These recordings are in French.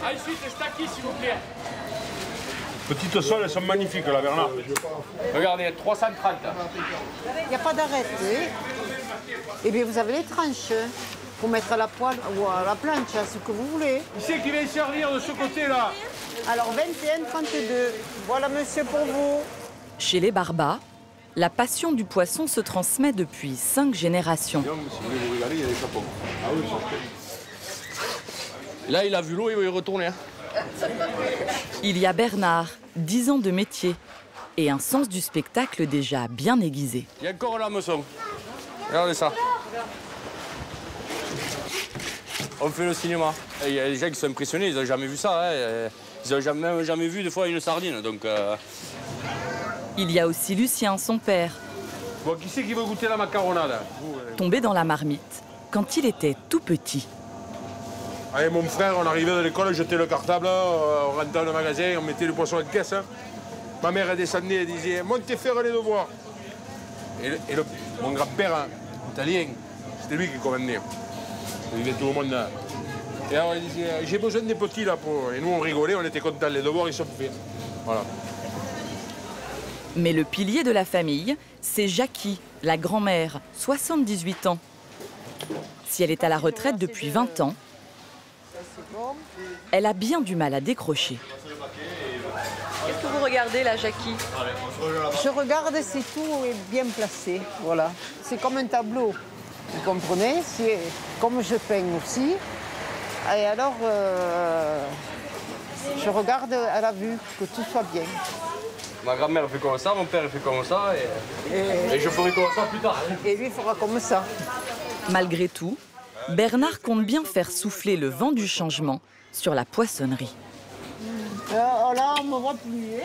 Ensuite, staki, s'il vous plaît. Petites soles, elles sont magnifiques, là, Bernard. Regardez, 330. Il n'y a pas d'arrêt, oui. Et bien, vous avez les tranches pour mettre à la poêle ou à la planche, ce que vous voulez. Qui c'est qui vient servir de ce côté-là? Alors, 21,32. Voilà, monsieur, pour vous. Chez les Barbats, la passion du poisson se transmet depuis 5 générations. Si vous regardez, il y a des chapons. Ah oui, Là, il a vu l'eau, il va y retourner. Il y a Bernard, 10 ans de métier, et un sens du spectacle déjà bien aiguisé. Il y a encore l'hameçon. Regardez ça. On fait le cinéma. Il y a des gens qui sont impressionnés, ils n'ont jamais vu ça. Hein. Ils n'ont jamais vu des fois une sardine. Donc, Il y a aussi Lucien, son père, Bon, qui c'est qui veut goûter la macaronade? tombé dans la marmite quand il était tout petit. Avec mon frère, on arrivait de l'école, on jetait le cartable, on rentrait dans le magasin, on mettait le poisson en caisse. Hein. Ma mère elle descendait et disait « Montez faire les devoirs ». Mon grand-père, hein, italien, c'était lui qui commandait. Il disait tout le monde. Et alors il disait « J'ai besoin des petits là pour... » Et nous on rigolait, on était contents, les devoirs ils sont faits. Voilà. Mais le pilier de la famille, c'est Jackie, la grand-mère, 78 ans. Si elle est à la retraite depuis 20 ans, elle a bien du mal à décrocher. Qu'est-ce que vous regardez là, Jackie? Je regarde si tout est bien placé. Voilà. C'est comme un tableau. Vous comprenez? C'est comme je peins aussi. Et alors, je regarde à la vue, que tout soit bien. ma grand-mère fait comme ça, mon père fait comme ça, et je ferai comme ça plus tard. Et lui fera comme ça. Malgré tout, Bernard compte bien faire souffler le vent du changement sur la poissonnerie. Là, on ne me voit plus.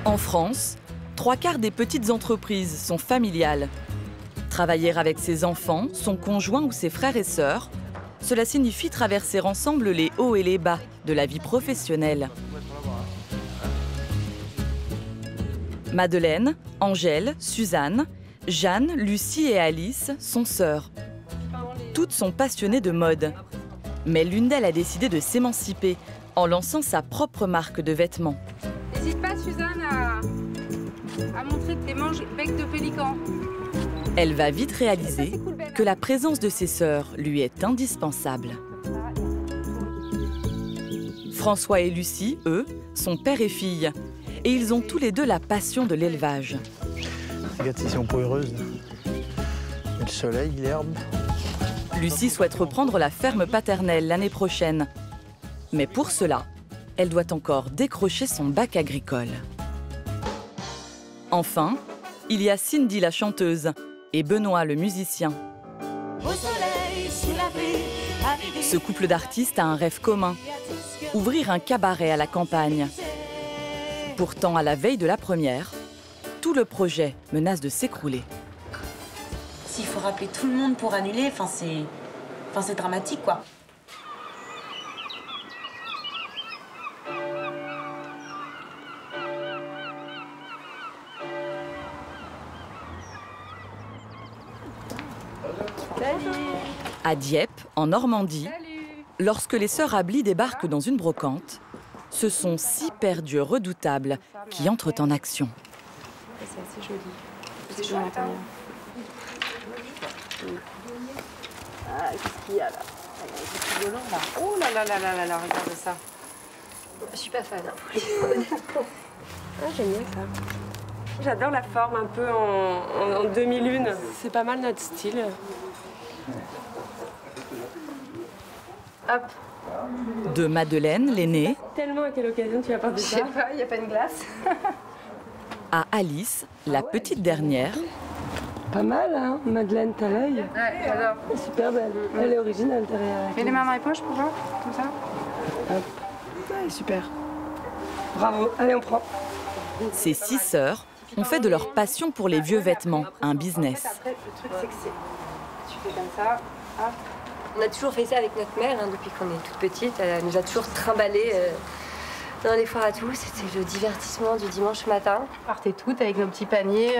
En France, 3/4 des petites entreprises sont familiales. Travailler avec ses enfants, son conjoint ou ses frères et sœurs, cela signifie traverser ensemble les hauts et les bas de la vie professionnelle. Madeleine, Angèle, Suzanne, Jeanne, Lucie et Alice sont sœurs. Toutes sont passionnées de mode. Mais l'une d'elles a décidé de s'émanciper en lançant sa propre marque de vêtements. N'hésite pas, Suzanne, à montrer tes manches bec de pélican. Elle va vite réaliser que la présence de ses sœurs lui est indispensable. François et Lucie, eux, sont père et fille. Et ils ont tous les deux la passion de l'élevage. Regarde, ils sont pas heureuses. Le soleil, l'herbe. Lucie souhaite reprendre la ferme paternelle l'année prochaine. Mais pour cela, elle doit encore décrocher son bac agricole. Enfin, il y a Cindy la chanteuse et Benoît le musicien. Ce couple d'artistes a un rêve commun, ouvrir un cabaret à la campagne. Pourtant, à la veille de la première, tout le projet menace de s'écrouler. S'il faut rappeler tout le monde pour annuler, c'est dramatique, quoi. À Dieppe, en Normandie, lorsque les sœurs Ably débarquent dans une brocante, ce sont 6 paires d'yeux redoutables qui entrent en action. C'est assez joli. C'est chouette, hein. Ah, qu'est-ce qu'il y a là? Il y a des petits violons là. Oh là là là là là là, regarde ça. Je suis pas fan. Ah, j'aime bien ça. J'adore la forme un peu en demi-lune. C'est pas mal notre style. Hop. De Madeleine, l'aînée, Tellement à quelle occasion tu vas porter ça? Je sais pas, il n'y a pas une glace. à Alice, la petite dernière, Pas mal, hein, Madeleine, t'as l'œil. Ouais, j'adore. Super belle. Elle est originale derrière. Fais les mains dans les poches pour voir, comme ça. Hop. Ouais, super. Bravo. Allez, on prend. ces 6 sœurs ont fait de leur passion pour les vieux vêtements un business. Après, le truc, c'est que tu fais comme ça, hop. On a toujours fait ça avec notre mère, hein, depuis qu'on est toute petite. Elle nous a toujours trimballé dans les foires à tout. C'était le divertissement du dimanche matin. On partait toutes avec nos petits paniers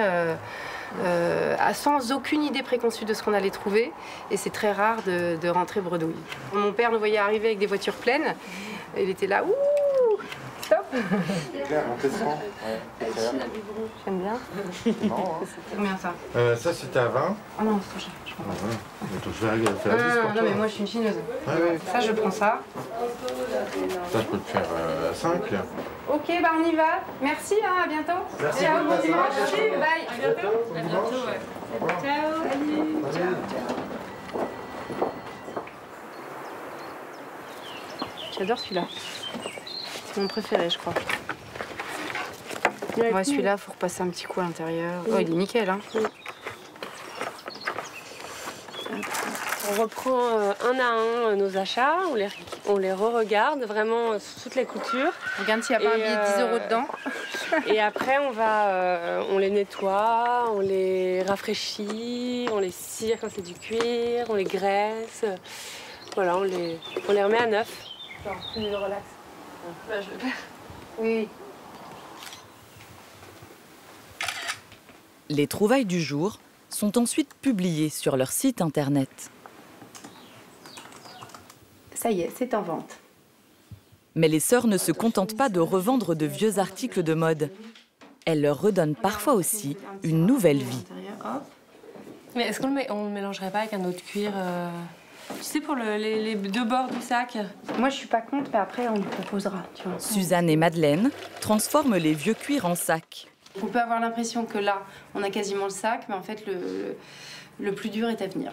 sans aucune idée préconçue de ce qu'on allait trouver. Et c'est très rare de rentrer bredouille. Mon père nous voyait arriver avec des voitures pleines. Il était là, ouh, stop. Claire, on descend. J'aime bien. C'est marrant, hein. C'est combien ça? Ça, c'était à 20. Ah non, c'est trop cher. Je prends pas. Je vais faire la 10 pour Non, toi. mais moi je suis une chineuse. Ouais. Ça, je prends ça. Ça, je peux te faire 5. Ok, bah on y va. Merci, hein, à bientôt. Merci. Ciao, bon Merci. dimanche. Merci. Bye. À bientôt. À bientôt, ouais. Ciao. Salut. J'adore celui-là. C'est mon préféré, je crois. Ouais, celui-là, faut repasser un petit coup à l'intérieur. Oh, il est nickel, hein. On reprend un à un nos achats, on les re-regarde vraiment sous toutes les coutures. Regarde s'il n'y a pas un billet de 10 € dedans. Et après, on les nettoie, on les rafraîchit, on les cire quand c'est du cuir, on les graisse. Voilà, on les remet à neuf. Attends, je relaxe. Là, je le fais. Oui. Les trouvailles du jour sont ensuite publiées sur leur site internet. Ça y est, c'est en vente. Mais les sœurs ne se contentent pas de revendre de vieux articles de mode. Elles leur redonnent parfois aussi une nouvelle vie. Mais est-ce qu'on ne mélangerait pas avec un autre cuir tu sais, pour les deux bords du sac? Moi, je suis pas contre, mais après, on lui proposera. Tu vois. Suzanne et Madeleine transforment les vieux cuirs en sacs. On peut avoir l'impression que là, on a quasiment le sac, mais en fait, le plus dur est à venir.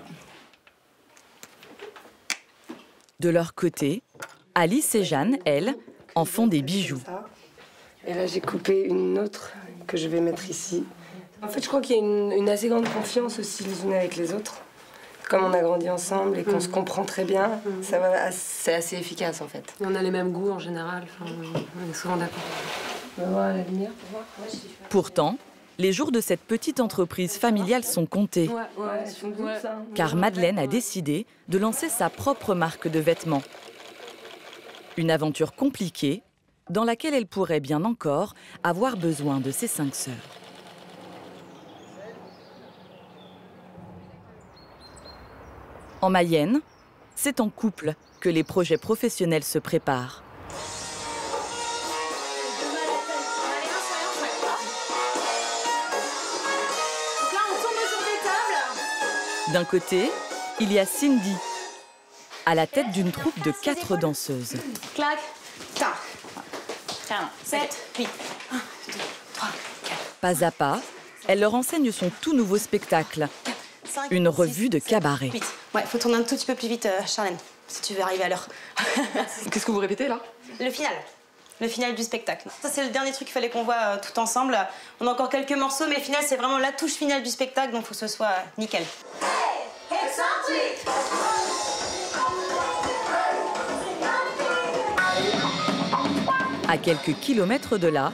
De leur côté, Alice et Jeanne, elles, en font des bijoux. Et là, j'ai coupé une autre que je vais mettre ici. En fait, je crois qu'il y a une assez grande confiance aussi les unes avec les autres. Comme on a grandi ensemble et qu'on se comprend très bien, c'est assez efficace en fait. Et on a les mêmes goûts en général, enfin, on est souvent d'accord. On va voir la lumière pour voir. Pourtant, les jours de cette petite entreprise familiale sont comptés. Car Madeleine a décidé de lancer sa propre marque de vêtements. Une aventure compliquée dans laquelle elle pourrait bien encore avoir besoin de ses 5 sœurs. En Mayenne, c'est en couple que les projets professionnels se préparent. D'un côté, il y a Cindy, à la tête d'une troupe de 4 danseuses. Clac, tac, 7, 8, 1, 2, 3, 4. Pas à pas, elle leur enseigne son tout nouveau spectacle, une revue de cabaret. Ouais, faut tourner un tout petit peu plus vite, Charlène, si tu veux arriver à l'heure. Qu'est-ce que vous répétez là? Le final. Le final du spectacle. Ça, c'est le dernier truc qu'il fallait qu'on voit tout ensemble. On a encore quelques morceaux, mais le final, c'est vraiment la touche finale du spectacle, donc il faut que ce soit nickel. À quelques kilomètres de là,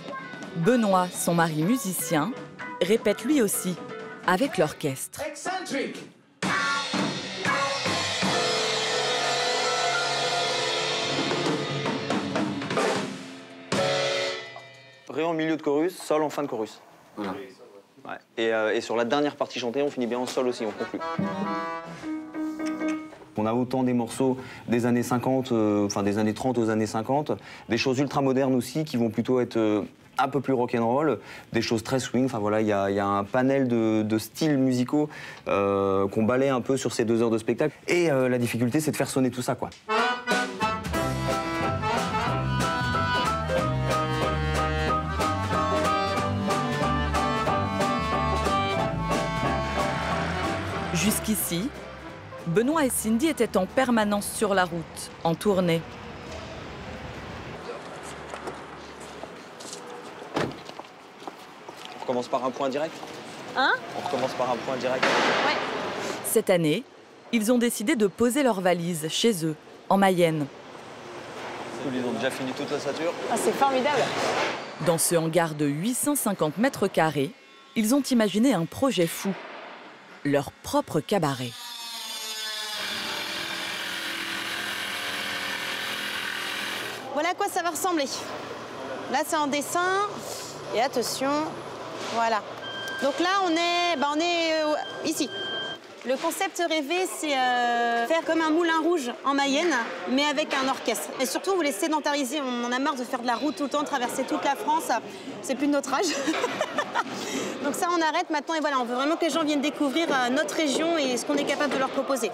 Benoît, son mari musicien, répète lui aussi avec l'orchestre. Ré en milieu de chorus, sol en fin de chorus. Voilà. Ouais. Et sur la dernière partie chantée, on finit bien en sol aussi, on conclut. On a autant des morceaux des années 50, enfin des années 30 aux années 50, des choses ultra modernes aussi qui vont plutôt être un peu plus rock'n'roll, des choses très swing. Enfin voilà, il y a un panel de styles musicaux qu'on balaye un peu sur ces 2 heures de spectacle. Et la difficulté, c'est de faire sonner tout ça, quoi. Jusqu'ici, Benoît et Cindy étaient en permanence sur la route, en tournée. On recommence par un point direct? Hein? On recommence par un point direct. Ouais. Cette année, ils ont décidé de poser leurs valises chez eux, en Mayenne. Ils ont déjà fini toute la sature. Ah, c'est formidable. Dans ce hangar de 850 mètres carrés, ils ont imaginé un projet fou. Leur propre cabaret. Voilà à quoi ça va ressembler. Là, c'est en dessin. Et attention, voilà. Donc là, on est ici. Le concept rêvé, c'est faire comme un moulin rouge en Mayenne, mais avec un orchestre. Et surtout, on voulait sédentariser. On en a marre de faire de la route tout le temps, traverser toute la France. C'est plus de notre âge. Donc ça, on arrête maintenant. Et voilà, on veut vraiment que les gens viennent découvrir notre région et ce qu'on est capable de leur proposer.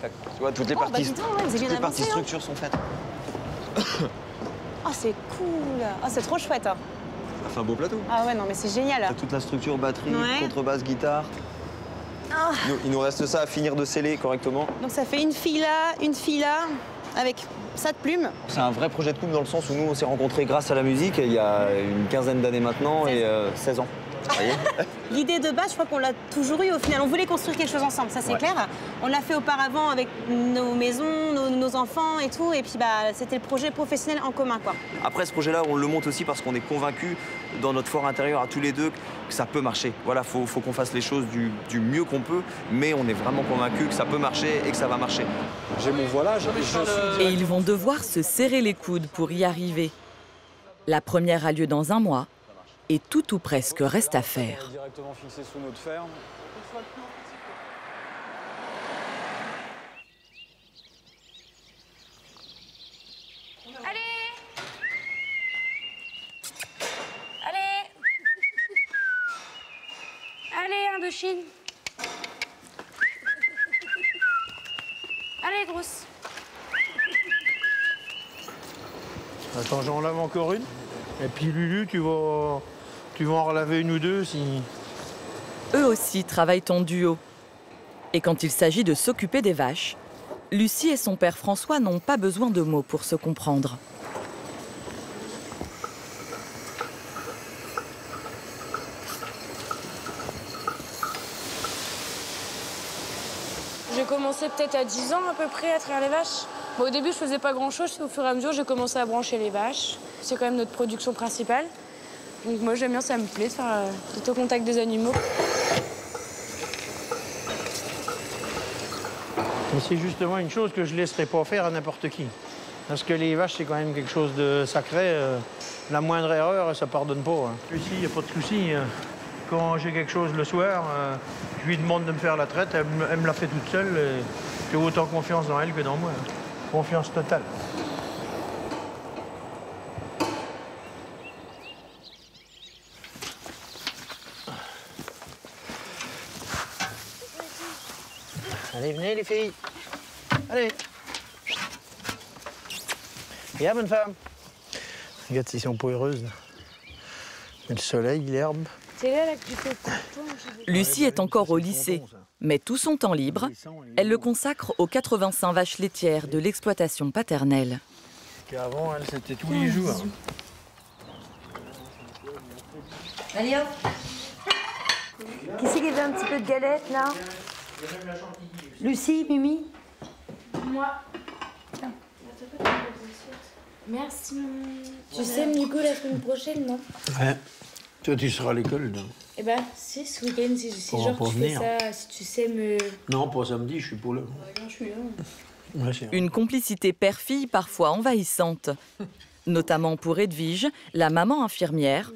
Tu vois, toutes les parties, structures sont faites. Oh, c'est cool. Oh, c'est trop chouette. Ça fait un beau plateau. Ah ouais, non, mais c'est génial. T'as toute la structure, batterie, contrebasse, guitare. Ah. Il nous reste ça à finir de sceller correctement. Donc ça fait une fila, avec ça de plumes. C'est un vrai projet de couple dans le sens où nous, on s'est rencontrés grâce à la musique il y a une quinzaine d'années maintenant et 16 ans. L'idée de base, je crois qu'on l'a toujours eu au final. On voulait construire quelque chose ensemble, ça c'est clair. On l'a fait auparavant avec nos maisons, nos enfants et tout. Et puis c'était le projet professionnel en commun, quoi. Après, ce projet-là, on le monte aussi parce qu'on est convaincus dans notre fort intérieur à tous les deux que ça peut marcher. Voilà, faut qu'on fasse les choses du mieux qu'on peut, mais on est vraiment convaincus que ça peut marcher et que ça va marcher. J'ai mon voilage. Et ils vont devoir se serrer les coudes pour y arriver. La première a lieu dans un mois. Et tout ou presque reste à faire. Directement fixé sous notre ferme. Allez! Allez! Allez, Indochine! Allez, grosse! Attends, j'en lave encore une. Et puis Lulu, tu vas en relaver une ou deux si... Eux aussi travaillent en duo. Et quand il s'agit de s'occuper des vaches, Lucie et son père François n'ont pas besoin de mots pour se comprendre. J'ai commencé peut-être à 10 ans à peu près à traire les vaches. Bon, au début, je faisais pas grand-chose. Au fur et à mesure, j'ai commencé à brancher les vaches. C'est quand même notre production principale. Donc moi, j'aime bien, ça me plaît de faire d'être au contact des animaux. Mais c'est justement une chose que je ne laisserai pas faire à n'importe qui. Parce que les vaches, c'est quand même quelque chose de sacré. La moindre erreur, ça ne pardonne pas. Lucie, il n'y a pas de souci. Quand j'ai quelque chose le soir, je lui demande de me faire la traite. Elle me la fait toute seule. J'ai autant confiance dans elle que dans moi. Confiance totale. Allez, venez les filles. Allez. Viens, bonne femme. Regarde s'ils sont pas heureuses. Mais le soleil, l'herbe. C'est là que tu fais quoi? Lucie est encore au lycée, mais tout son temps libre, elle le consacre aux 85 vaches laitières de l'exploitation paternelle. Avant, elle, c'était tous les jours. Allez hop! Qui c'est qui veut un petit peu de galette là? Lucie, Mimi? Moi. Tiens. Merci. Tu sais, Nico, la semaine prochaine, non? Ouais. Toi, tu seras à l'école, non? Eh ben, si, ce week-end, si genre tu fais ça, si tu sais me... Non, pas samedi, je suis pas là. Non, je suis là. Ouais, une complicité père-fille parfois envahissante, notamment pour Edwige, la maman infirmière,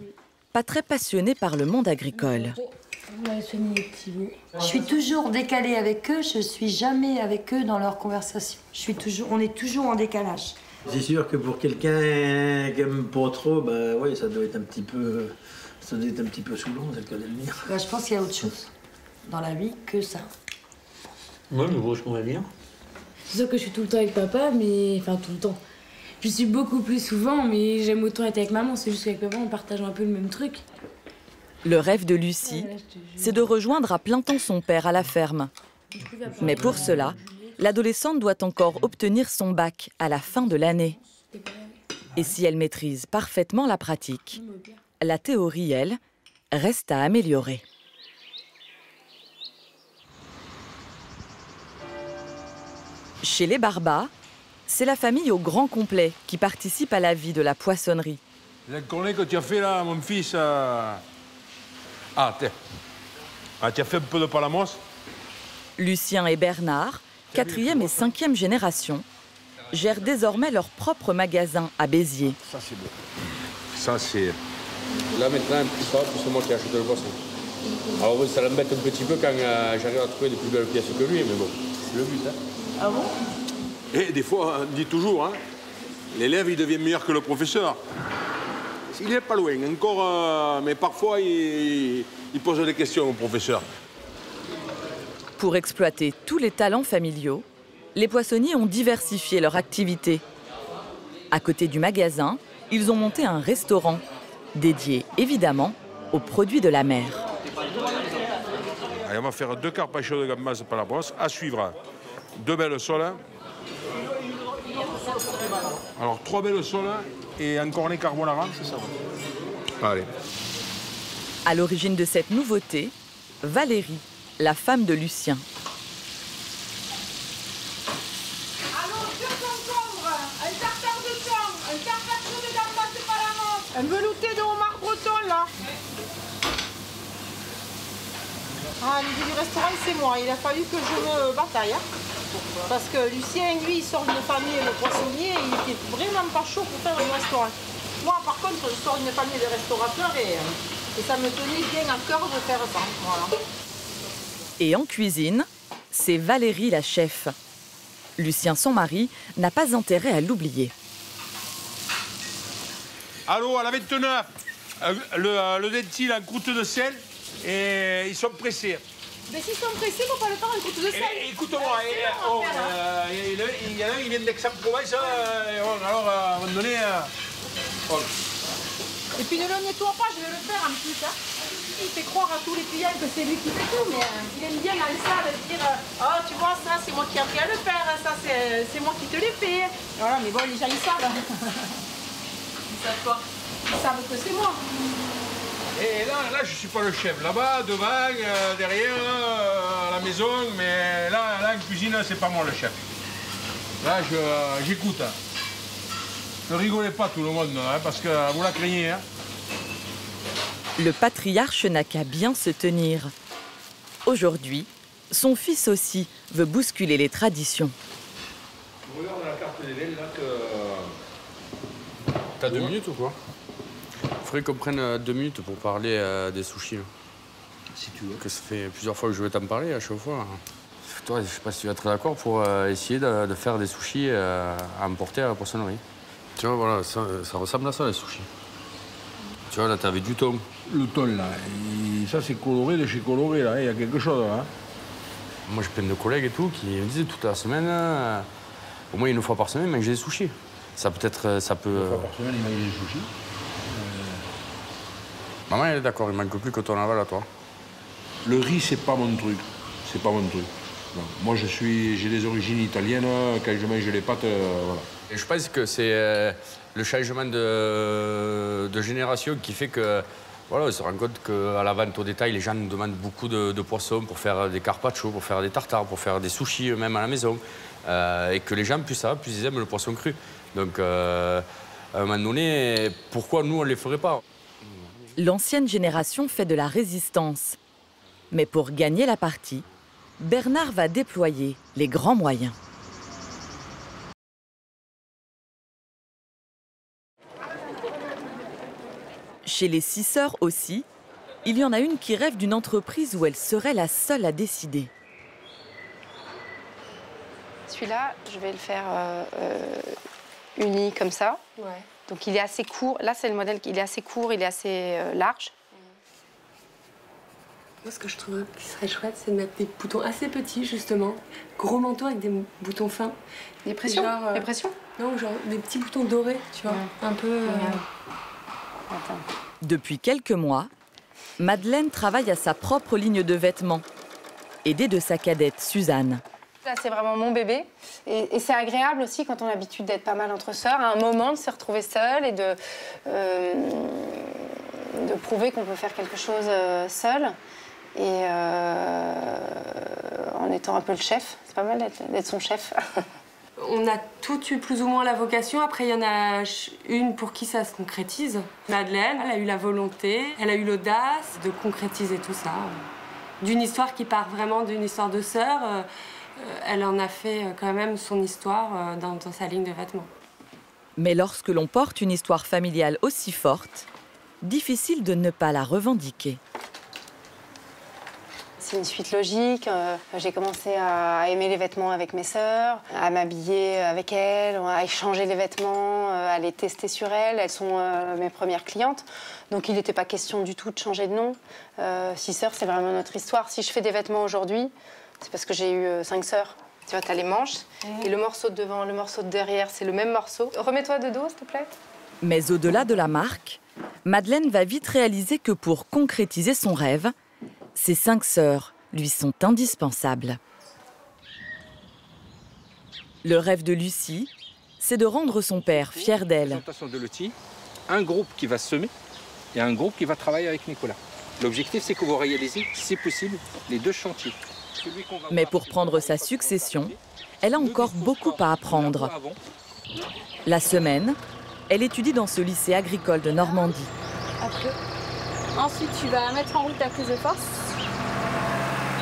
pas très passionnée par le monde agricole. Je suis toujours décalée avec eux, je suis jamais avec eux dans leur conversation. On est toujours en décalage. C'est sûr que pour quelqu'un qui aime pas trop, bah ouais, ça doit être un petit peu saoulant, c'est le cas de le dire. Bah, je pense qu'il y a autre chose dans la vie que ça. Ouais, mais bon, ce qu'on va dire. C'est sûr que je suis tout le temps avec papa, mais... Enfin, tout le temps. Je suis beaucoup plus souvent, mais j'aime autant être avec maman. C'est juste qu'avec papa, on partage un peu le même truc. Le rêve de Lucie, c'est de rejoindre à plein temps son père à la ferme. Mais pour cela, l'adolescente doit encore obtenir son bac à la fin de l'année. Et si elle maîtrise parfaitement la pratique, la théorie, elle, reste à améliorer. Chez les Barba, c'est la famille au grand complet qui participe à la vie de la poissonnerie. La cornée que tu as fait là, mon fils... Ah, tiens. Ah, tu as fait un peu de palamos? Lucien et Bernard, 4e et 5e génération, gèrent désormais leur propre magasin à Béziers. Ça, c'est beau. Ça, c'est... Là, maintenant, un petit pas, c'est moi qui achète le poisson. Alors oui, ça l'embête un petit peu quand j'arrive à trouver des plus belles pièces que lui, mais bon, c'est le but. Hein. Ah bon? Et des fois, on dit toujours, hein, l'élève, il devient meilleur que le professeur. Il n'est pas loin, encore, mais parfois, il pose des questions au professeur. Pour exploiter tous les talents familiaux, les poissonniers ont diversifié leur activité. À côté du magasin, ils ont monté un restaurant, dédié évidemment aux produits de la mer. Allez, on va faire 2 carpaccio de gambas par la brosse. À suivre, 2 belles soles. Alors, 3 belles soles et un cornet carbonara, c'est ça? Allez. À l'origine de cette nouveauté, Valérie, la femme de Lucien. Un velouté de homard breton, là. Ah, l'idée du restaurant, c'est moi. Il a fallu que je me bataille. Hein. Parce que Lucien, lui, il sort d'une famille de poissonniers et il était vraiment pas chaud pour faire un restaurant. Moi, par contre, je sors d'une famille de restaurateurs et ça me tenait bien à cœur de faire ça. Voilà. Et en cuisine, c'est Valérie la chef. Lucien, son mari, n'a pas intérêt à l'oublier. Allô, à la 29, le dentil en croûte de sel et ils sont pressés. Mais s'ils sont pressés, il ne faut pas le faire en croûte de sel. Écoute-moi, il y en a un qui vient d'Aix-en-Provence, alors à un moment donné... Et puis ne le nettoie pas, je vais le faire en plus. Hein. Il fait croire à tous les clients que c'est lui qui fait tout, mais il aime bien dans le salle dire oh, tu vois, ça c'est moi qui ai appris à le faire, ça c'est moi qui te l'ai fait. Voilà, mais bon, les gens ils savent. Ils savent quoi? Ils savent que c'est moi. Et là, je suis pas le chef. Là-bas, devant, derrière, à la maison, mais là en cuisine, c'est pas moi le chef. Là, j'écoute. Ne rigolez pas tout le monde, hein, parce que vous la craignez. Hein. Le patriarche n'a qu'à bien se tenir. Aujourd'hui, son fils aussi veut bousculer les traditions. Regarde la carte des laines, là, que... T'as 2 minutes ou quoi? Il faudrait qu'on prenne 2 minutes pour parler des sushis. Là. Si tu veux. Que ça fait plusieurs fois que je vais t'en parler à chaque fois. Toi, je sais pas si tu vas être d'accord pour essayer de faire des sushis à emporter à la poissonnerie. Tu vois, voilà, ça ressemble à ça, les sushis. Tu vois, là, t'avais du thon. Le thon, là, ça, c'est coloré de chez coloré, là. Il y a quelque chose, là. Moi, j'ai plein de collègues et tout qui me disent toute la semaine, au moins 1 fois par semaine, manger des sushis. Ça peut être, ça peut... 1 fois par semaine, il mange des sushis. Maman, elle est d'accord, il manque plus que ton aval à toi. Le riz, c'est pas mon truc. C'est pas mon truc. Non. Moi, j'ai des origines italiennes. Quand je mange les pâtes, voilà. Et je pense que c'est le changement de génération qui fait que, voilà, on se rend compte qu'à la vente au détail, les gens nous demandent beaucoup de poissons pour faire des carpaccio, pour faire des tartares, pour faire des sushis eux-mêmes à la maison. Et que les gens, plus ça va, plus ils aiment le poisson cru. Donc, à un moment donné, pourquoi nous, on ne les ferait pas? L'ancienne génération fait de la résistance. Mais pour gagner la partie, Bernard va déployer les grands moyens. Chez les 6 sœurs aussi, il y en a une qui rêve d'une entreprise où elle serait la seule à décider. Celui-là, je vais le faire uni comme ça. Ouais. Donc il est assez court. Là, c'est le modèle, il est assez court, il est assez large. Moi, ce que je trouve qui serait chouette, c'est de mettre des boutons assez petits, justement. Gros manteau avec des boutons fins. Des pressions genre, des pressions Non, genre des petits boutons dorés, tu vois. Ouais. Un peu... Attends. Depuis quelques mois, Madeleine travaille à sa propre ligne de vêtements, aidée de sa cadette Suzanne. Là, c'est vraiment mon bébé. Et c'est agréable aussi, quand on a l'habitude d'être pas mal entre sœurs, à un moment de se retrouver seule et de prouver qu'on peut faire quelque chose seule. Et en étant un peu le chef. C'est pas mal d'être son chef. On a toutes eu plus ou moins la vocation. Après, il y en a une pour qui ça se concrétise. Madeleine, elle a eu la volonté, elle a eu l'audace de concrétiser tout ça. D'une histoire qui part vraiment d'une histoire de sœur, elle en a fait quand même son histoire dans sa ligne de vêtements. Mais lorsque l'on porte une histoire familiale aussi forte, difficile de ne pas la revendiquer. c'est une suite logique. J'ai commencé à aimer les vêtements avec mes sœurs, à m'habiller avec elles, à échanger les vêtements, à les tester sur elles. Elles sont mes premières clientes. Donc il n'était pas question du tout de changer de nom. 6 sœurs, c'est vraiment notre histoire. Si je fais des vêtements aujourd'hui, c'est parce que j'ai eu 5 sœurs. Tu vois, tu as les manches et le morceau de devant, le morceau de derrière, c'est le même morceau. Remets-toi de dos, s'il te plaît. Mais au-delà de la marque, Madeleine va vite réaliser que pour concrétiser son rêve, ses 5 sœurs lui sont indispensables. Le rêve de Lucie, c'est de rendre son père fier d'elle. Présentation de l'outil, un groupe qui va semer et un groupe qui va travailler avec Nicolas. L'objectif, c'est que vous réalisez, si possible, les 2 chantiers. Mais pour prendre sa succession, elle a encore beaucoup à apprendre. La semaine, elle étudie dans ce lycée agricole de Normandie. Après. Ensuite, tu vas mettre en route ta prise de force.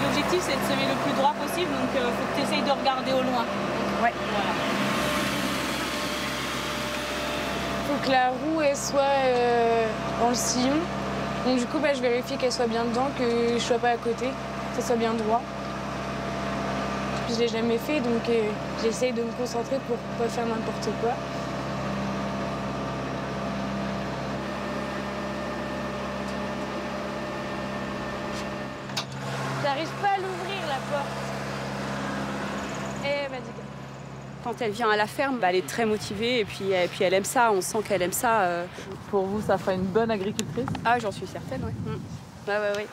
L'objectif, c'est de semer le plus droit possible, donc il faut que tu essayes de regarder au loin. Ouais. Voilà. Faut que la roue elle soit dans le sillon. Donc du coup, je vérifie qu'elle soit bien dedans, que je sois pas à côté, que ça soit bien droit. Je l'ai jamais fait, donc j'essaye de me concentrer pour pas faire n'importe quoi. J'arrive pas à l'ouvrir la porte. Et elle m'a dit que... Quand elle vient à la ferme, elle est très motivée et puis elle aime ça, on sent qu'elle aime ça. Pour vous, ça fera une bonne agricultrice? Ah, j'en suis certaine, oui. Ouais.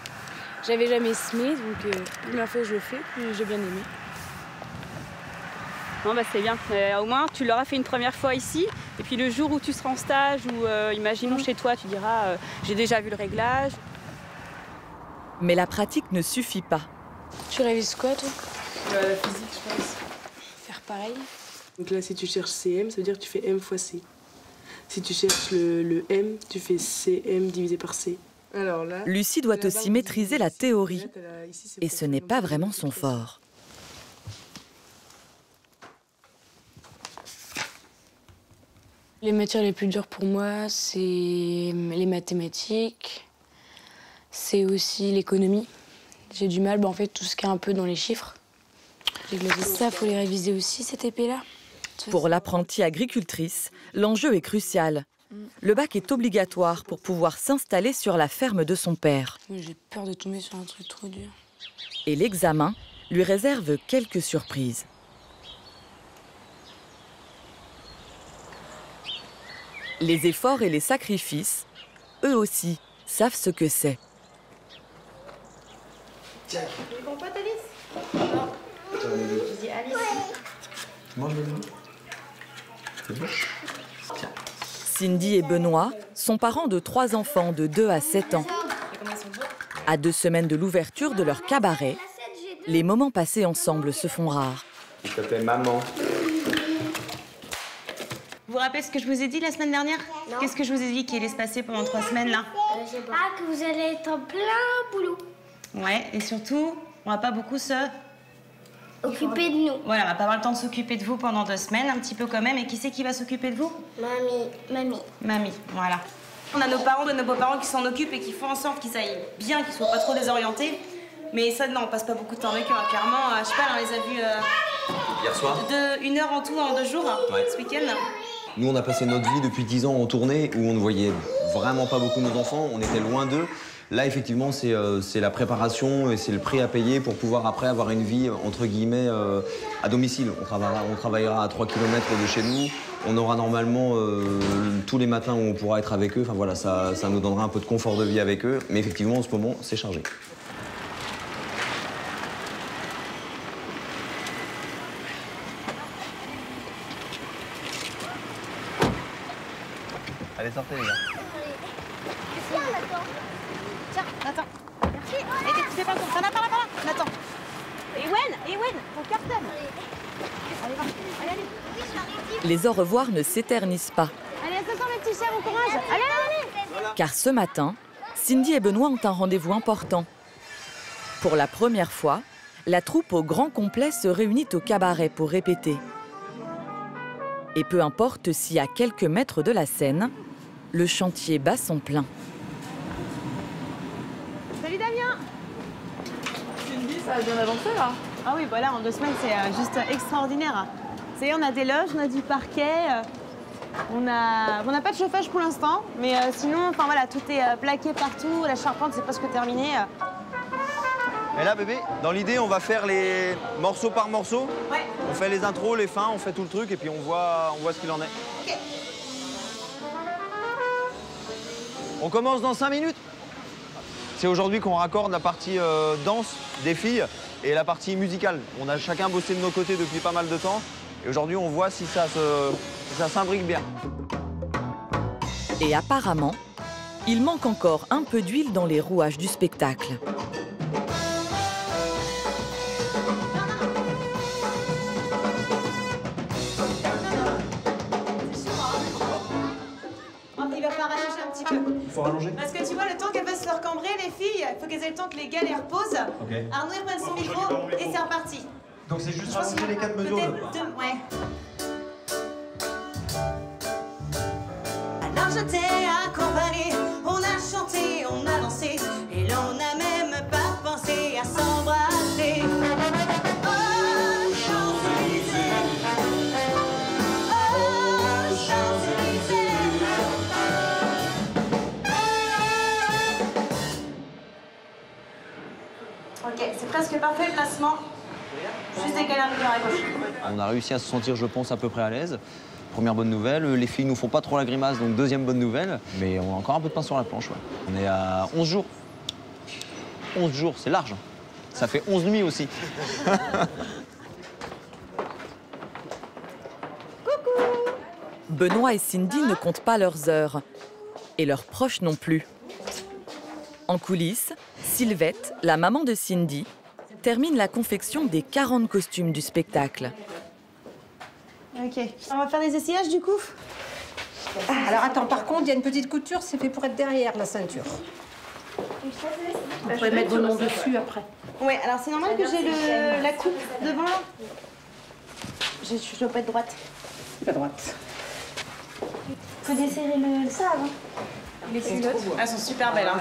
J'avais jamais semé, donc la première fois je le fais, j'ai bien aimé. Non, c'est bien. Au moins, tu l'auras fait une première fois ici. Et puis le jour où tu seras en stage, ou imaginons chez toi, tu diras j'ai déjà vu le réglage. Mais la pratique ne suffit pas. Tu révises quoi, toi? La physique, je pense. Faire pareil. Donc là, si tu cherches CM, ça veut dire que tu fais M fois C. Si tu cherches le M, tu fais CM divisé par C. Alors là, Lucie doit aussi maîtriser la théorie. Et ce n'est pas vraiment son fort. Les matières les plus dures pour moi, c'est les mathématiques, c'est aussi l'économie. J'ai du mal, en fait, tout ce qui est un peu dans les chiffres. Ça, faut les réviser aussi, cette épée-là. Pour l'apprentie agricultrice, l'enjeu est crucial. Le bac est obligatoire pour pouvoir s'installer sur la ferme de son père. J'ai peur de tomber sur un truc trop dur. Et l'examen lui réserve quelques surprises. Les efforts et les sacrifices, eux aussi, savent ce que c'est. Tu comprends pas, Alice? Non. Je dis Alice. Mange le Cindy et Benoît sont parents de 3 enfants de 2 à 7 ans. À 2 semaines de l'ouverture de leur cabaret, les moments passés ensemble se font rares. Il s'appelle maman. Vous vous rappelez ce que je vous ai dit la semaine dernière? Qu'est-ce que je vous ai dit qui allait se passer pendant 3 semaines là? Ah, que vous allez être en plein boulot. Ouais, et surtout, on va pas beaucoup se... Occuper de nous. Voilà, on va pas avoir le temps de s'occuper de vous pendant 2 semaines, un petit peu quand même. Et qui c'est qui va s'occuper de vous? Mamie. Mamie, voilà. On a nos parents, nos beaux-parents qui s'en occupent et qui font en sorte qu'ils aillent bien, qu'ils soient pas trop désorientés. Mais ça, non, on passe pas beaucoup de temps avec eux. Hein. Clairement, je sais pas, on les a vus... Hier soir? 1 heure en tout, en 2 jours, ouais. Ce week-end. Nous, on a passé notre vie depuis 10 ans en tournée où on ne voyait vraiment pas beaucoup nos enfants, on était loin d'eux. Là, effectivement, c'est la préparation et c'est le prix à payer pour pouvoir après avoir une vie, entre guillemets, à domicile. On travaillera à 3 km de chez nous. On aura normalement tous les matins où on pourra être avec eux. Enfin voilà, ça nous donnera un peu de confort de vie avec eux. Mais effectivement, en ce moment, c'est chargé. Allez, sortez les gars. Tiens, attends. Merci. Et tu fais pas comme ça, là, par là. Attends. Ewen, ton carton. Allez, va. Allez. Les au revoir ne s'éternisent pas. Allez, ce soir, mes petits chers, bon courage. Allez. Car ce matin, Cindy et Benoît ont un rendez-vous important. Pour la première fois, la troupe au grand complet se réunit au cabaret pour répéter. Et peu importe si à quelques mètres de la scène, le chantier bat son plein. Salut Damien. Ça a bien avancé là. Ah oui, voilà, en 2 semaines, c'est juste extraordinaire. Ça y est, on a des loges, on a du parquet. On n'a pas de chauffage pour l'instant, mais sinon, enfin voilà, tout est plaqué partout. La charpente, c'est presque terminé. Et là, bébé, dans l'idée, on va faire les morceau par morceau. Ouais. On fait les intros, les fins, on fait tout le truc et puis on voit ce qu'il en est. Ok. On commence dans 5 minutes. C'est aujourd'hui qu'on raccorde la partie danse des filles et la partie musicale. On a chacun bossé de nos côtés depuis pas mal de temps. Et aujourd'hui, on voit si ça s'imbrique bien. Et apparemment, il manque encore un peu d'huile dans les rouages du spectacle. Il va falloir rallonger un petit peu. Il faut rallonger. Parce que tu vois, le temps qu'elles fassent leur cambrer, les filles, il faut qu'elles aient le temps que les gars les reposent. Okay. Arnaud, il prenne son micro et c'est reparti. Donc c'est juste rallonger les 4 mesures. Ouais. Alors je t'ai accompagné, on a chanté, on a dansé, et l'on n'a même pas pensé à s'embrasser. Oh, Champs-Élysées. Oh, Champs-Élysées. Ok, c'est presque parfait le placement. Juste décaler un peu à gauche. On a réussi à se sentir, je pense, à peu près à l'aise. Première bonne nouvelle, les filles nous font pas trop la grimace, donc deuxième bonne nouvelle. Mais on a encore un peu de pain sur la planche, ouais. On est à 11 jours. 11 jours, c'est large. Ça fait 11 nuits aussi. Benoît et Cindy ne comptent pas leurs heures. Et leurs proches non plus. En coulisses, Sylvette, la maman de Cindy, termine la confection des 40 costumes du spectacle. Ok, on va faire des essayages du coup. Alors attends, par contre, il y a une petite couture, c'est fait pour être derrière la ceinture. On pourrait mettre vos noms dessus après. Ouais, alors c'est normal que j'ai la coupe devant là. Je dois pas être droite. Pas droite. Faut desserrer ça avant. Les culottes, elles sont super belles. Hein.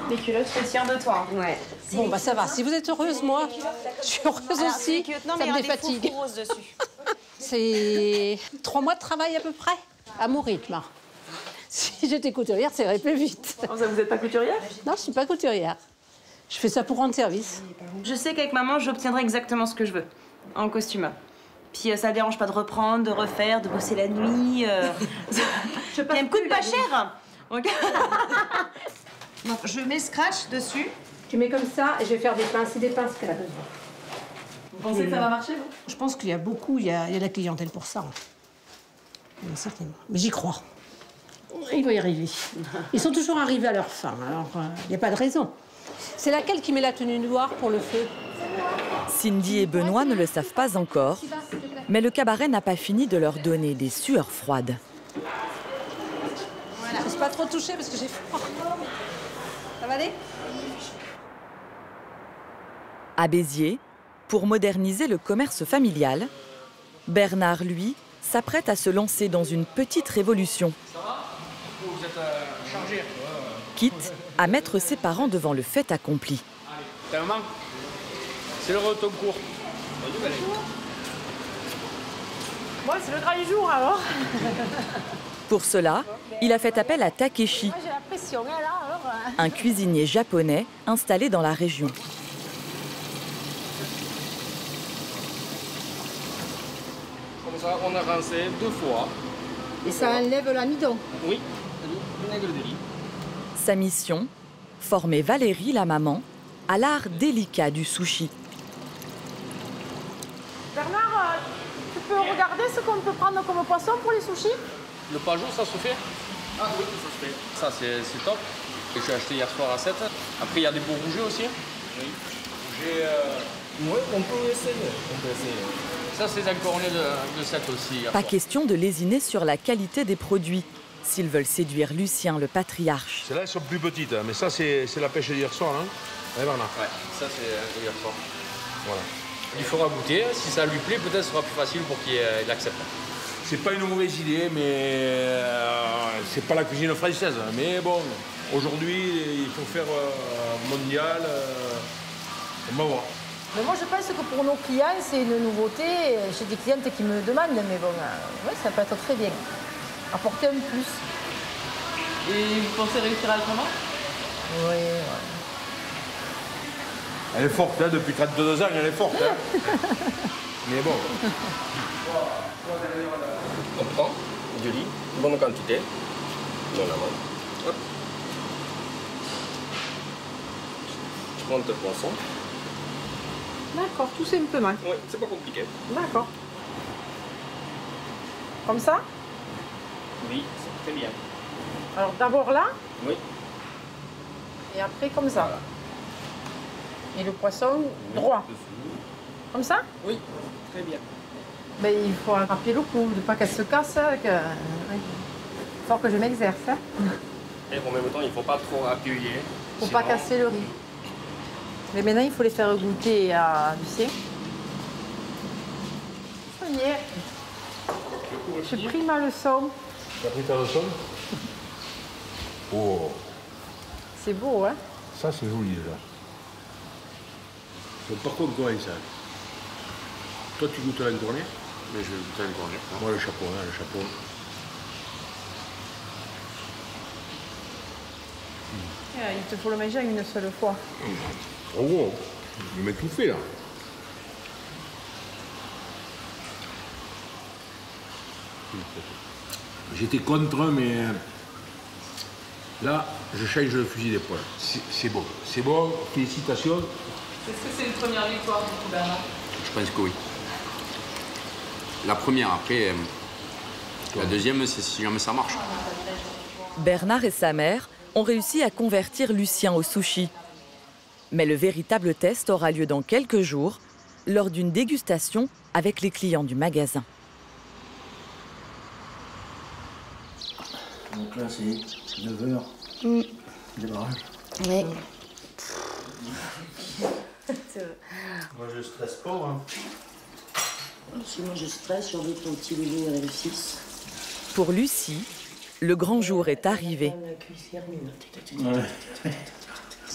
Les culottes, je suis fière de toi. Hein. Ouais. Bon, bah ça va. Si vous êtes heureuse, moi, je suis heureuse alors, aussi. Non, ça me défatigue. C'est 3 mois de travail à peu près, à mon rythme. Si j'étais couturière, ça irait plus vite. Oh, vous n'êtes pas couturière? Non, je suis pas couturière. Je fais ça pour rendre service. Je sais qu'avec maman, j'obtiendrai exactement ce que je veux, en costume. Puis ça ne dérange pas de reprendre, de refaire, de bosser la nuit. Ça me coûte pas cher. Donc, je mets le scratch dessus. Tu mets comme ça et je vais faire des pinces. C'est des pinces qu'elle a besoin. Vous pensez que ça va marcher, vous? Je pense qu'il y a beaucoup, il y a de la clientèle pour ça. Certainement. Mais j'y crois. Il va y arriver. Ils sont toujours arrivés à leur fin, alors il n'y a pas de raison. C'est laquelle qui met la tenue noire pour le feu? Cindy et Benoît ne le savent pas encore, mais le cabaret n'a pas fini de leur donner des sueurs froides. Voilà. Je ne suis pas trop touchée parce que j'ai froid. Ça va aller? À Béziers, pour moderniser le commerce familial, Bernard, lui, s'apprête à se lancer dans une petite révolution. Vous êtes chargé. Quitte à mettre ses parents devant le fait accompli. T'as maman? C'est le retour court. Bon, c'est le gras du jour alors. Pour cela, il a fait appel à Takeshi, Moi, j'ai la pression, hein, là, alors. un cuisinier japonais installé dans la région. Comme ça, on a rincé 2 fois. Et ça enlève l'amidon? Oui, vinaigre de riz. Sa mission, former Valérie, la maman, à l'art délicat du sushi. Bernard, tu peux regarder ce qu'on peut prendre comme poisson pour les sushis? Le pajot, ça se fait? Ah oui, ça se fait. Ça, c'est top. Et je l'ai acheté hier soir à 7. Après, il y a des beaux rougets aussi. Oui. Rougets... Oui, on peut essayer. Ça, c'est un cornet de 7 aussi. Pas question de lésiner sur la qualité des produits, s'ils veulent séduire Lucien, le patriarche. Celles-là, elles sont plus petites, hein, mais ça, c'est la pêche d'hier soir, hein. Ouais, Bernard. Ouais, ça, c'est hier soir. Voilà. Il fera goûter. Si ça lui plaît, peut-être ce sera plus facile pour qu'il accepte. C'est pas une mauvaise idée, mais c'est pas la cuisine française. Mais bon, aujourd'hui, il faut faire mondial. On va voir. Mais moi, je pense que pour nos clients, c'est une nouveauté. J'ai des clientes qui me demandent, mais bon, ouais, ça peut être très bien. Apporter un plus. Et vous pensez réussir à le comment? Oui, Elle est forte, hein, depuis 32 ans, elle est forte. Hein. Mais bon. On prend du riz, bonne quantité, dans la main. Hop. Je prends ton poisson. D'accord, tout simplement. Oui, c'est pas compliqué. D'accord. Comme ça? Oui, c'est très bien. Alors d'abord là, Oui. et après comme ça. Voilà. Et le poisson droit. Comme ça? Oui, très bien. Ben, il faut attraper le coup, de pas qu'elle se casse. Il faut que je m'exerce. Hein. Et en même temps, il ne faut pas trop appuyer. Faut pas casser le riz. Mais maintenant, il faut les faire goûter à Lucien. Ça y est. J'ai pris ma leçon. Tu as pris ta leçon? Oh. C'est beau, hein? Ça, c'est joli, déjà. Par contre, quoi, ça? Toi, tu goûtes la cornée? Mais je vais goûter la cornée. Moi, le chapeau, hein, le chapeau. Il te faut le manger une seule fois. Oh, wow. Je vais m'étouffer, là. J'étais contre, mais là, je change le fusil d'épaule. C'est bon. C'est bon, félicitations. Est-ce que c'est une première victoire pour Bernard? Je pense que oui. La première, après, la deuxième, c'est si jamais ça marche. Bernard et sa mère ont réussi à convertir Lucien au sushi. Mais le véritable test aura lieu dans quelques jours, lors d'une dégustation avec les clients du magasin. Donc là, c'est 9h. Démarrage. Oui. Moi, je stresse pas. Hein. Si moi je stresse, j'ai envie que ton petit bébé réussisse. Pour Lucie, le grand jour est arrivé.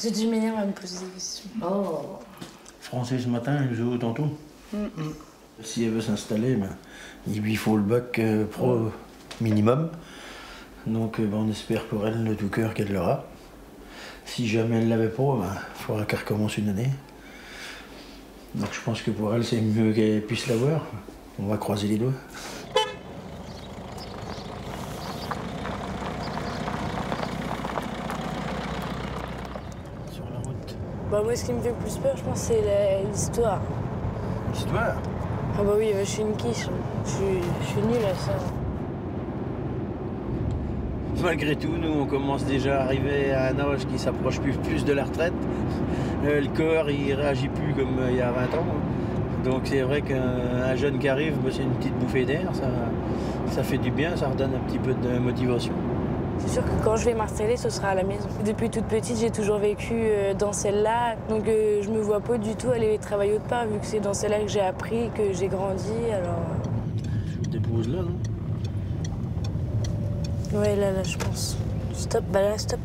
J'ai du m'énerve à me poser des questions. Oh. Français ce matin, il joue tantôt. Si elle veut s'installer, ben, il lui faut le bac pro minimum. Donc ben, on espère pour elle de tout cœur qu'elle l'aura. Si jamais elle l'avait pas, ben, il faudra qu'elle recommence une année. Donc je pense que pour elle, c'est mieux qu'elle puisse l'avoir. On va croiser les doigts. Sur la route. Bah moi, ce qui me fait le plus peur, je pense, c'est l'histoire. L'histoire? Ah bah oui, je suis une quiche. Je suis nulle à ça. Malgré tout, nous, on commence déjà à arriver à un âge qui s'approche plus de la retraite. Le corps, il réagit plus comme il y a 20 ans. Donc c'est vrai qu'un jeune qui arrive, c'est une petite bouffée d'air. Ça fait du bien, ça redonne un petit peu de motivation. C'est sûr que quand je vais m'installer, ce sera à la maison. Depuis toute petite, j'ai toujours vécu dans celle-là. Donc je me vois pas du tout aller travailler autre part, vu que c'est dans celle-là que j'ai appris, que j'ai grandi. Alors... Je me dépose là, non? Ouais, là, je pense. Stop, bah là, stop.